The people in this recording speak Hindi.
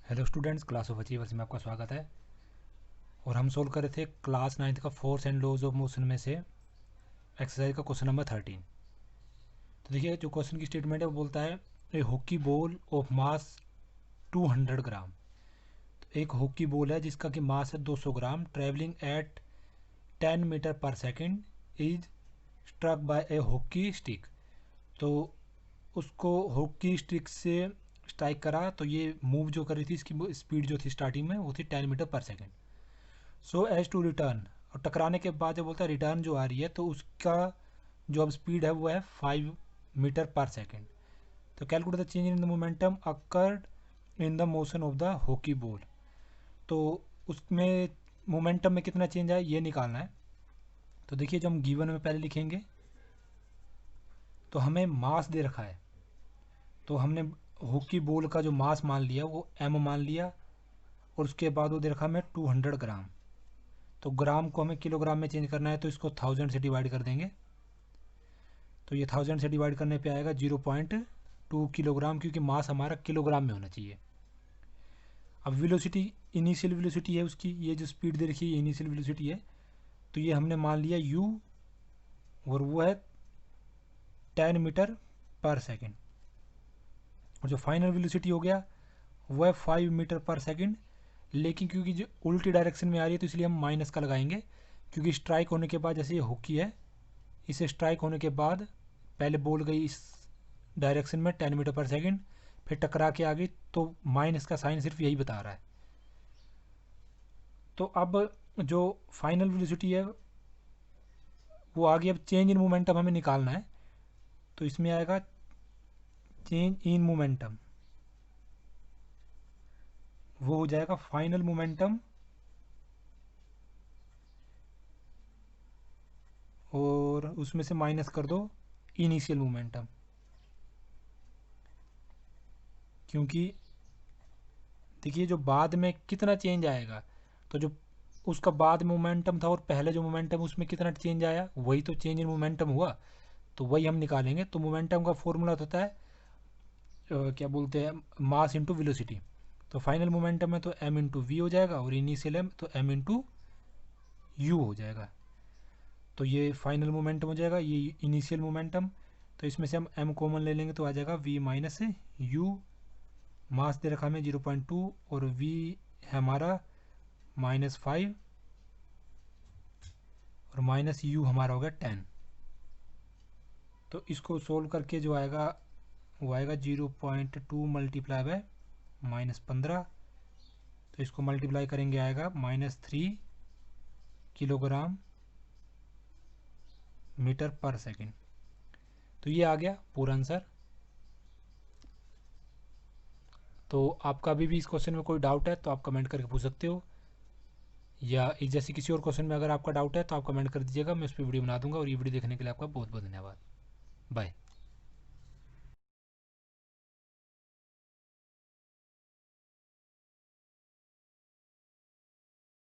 Hello students, class of achievers में आपका स्वागत है। और हम सोल्व कर रहे थे क्लास 9th का force and laws of motion में से एक्सरसाइज का क्वेश्चन नंबर 13। तो देखिए, जो क्वेश्चन की स्टेटमेंट है वो बोलता है A hockey ball of mass 200 ग्राम। तो एक हॉकी बॉल है जिसका कि मास है 200 ग्राम, ट्रेवलिंग एट 10 मीटर पर second, is struck by a hockey stick. तो उसको हॉकी स्टिक से स्ट्राइक करा, तो ये मूव जो कर रही थी, इसकी स्पीड जो थी स्टार्टिंग में वो थी 10 मीटर पर second. So as to return, और टकराने के बाद जब बोलता है रिटर्न जो आ रही है तो उसका जो अब स्पीड है वो है 5 मीटर पर सेकेंड। तो calculate the change in the momentum occurred in the motion of the hockey ball. तो उसमें मोमेंटम में कितना चेंज आया ये निकालना है। तो देखिए, जो हम गिवन में पहले लिखेंगे तो हमें मास दे रखा है, तो हमने हॉकी बॉल का जो मास मान लिया वो m मान लिया, और उसके बाद वो दे रखा हमें 200 ग्राम। तो ग्राम को हमें किलोग्राम में चेंज करना है, तो इसको 1000 से डिवाइड कर देंगे। तो ये 1000 से डिवाइड करने पे आएगा 0.2 किलोग्राम, क्योंकि मास हमारा किलोग्राम में होना चाहिए। अब वेलोसिटी, इनिशियल वेलोसिटी है उसकी, ये जो स्पीड दे रखी है ये इनिशियल वेलोसिटी है, तो ये हमने मान लिया u, और वो है 10 मीटर पर सेकेंड। और जो फाइनल वेलोसिटी हो गया वो है 5 मीटर पर सेकेंड। लेकिन क्योंकि जो उल्टी डायरेक्शन में आ रही है तो इसलिए हम माइनस का लगाएंगे, क्योंकि स्ट्राइक होने के बाद, जैसे ये हॉकी है, इसे स्ट्राइक होने के बाद पहले बॉल गई इस डायरेक्शन में 10 मीटर पर सेकेंड, फिर टकरा के आ गई, तो माइनस का साइन सिर्फ यही बता रहा है। तो अब जो फाइनल वेलोसिटी है वो आ गई। अब चेंज इन मोमेंटम हमें निकालना है, तो इसमें आएगा चेंज इन मोमेंटम, वो हो जाएगा फाइनल मोमेंटम और उसमें से माइनस कर दो इनिशियल मोमेंटम, क्योंकि देखिए जो बाद में कितना चेंज आएगा, तो जो उसका बाद में मोमेंटम था और पहले जो मोमेंटम उसमें कितना चेंज आया, वही तो चेंज इन मोमेंटम हुआ, तो वही हम निकालेंगे। तो मोमेंटम का फॉर्मूला होता है क्या बोलते हैं, मास इंटू वेलोसिटी। तो फाइनल मोमेंटम है तो m इंटू वी हो जाएगा, और इनिशियल m तो m इंटू यू हो जाएगा। तो ये फाइनल मोमेंटम हो जाएगा, ये इनिशियल मोमेंटम। तो इसमें से हम m कॉमन ले लेंगे तो आ जाएगा v माइनस यू। मास दे रखा हमें 0.2, और v है हमारा -5, और माइनस यू हमारा हो गया 10। तो इसको सोल्व करके जो आएगा वो आएगा 0.2 मल्टीप्लाई बाय -15। तो इसको मल्टीप्लाई करेंगे आएगा -3 किलोग्राम मीटर पर सेकेंड। तो ये आ गया पूरा आंसर। तो आपका अभी भी इस क्वेश्चन में कोई डाउट है तो आप कमेंट करके पूछ सकते हो, या एक जैसे किसी और क्वेश्चन में अगर आपका डाउट है तो आप कमेंट कर दीजिएगा, मैं उस पर वीडियो बना दूंगा। और ये वीडियो देखने के लिए आपका बहुत बहुत धन्यवाद। बाय।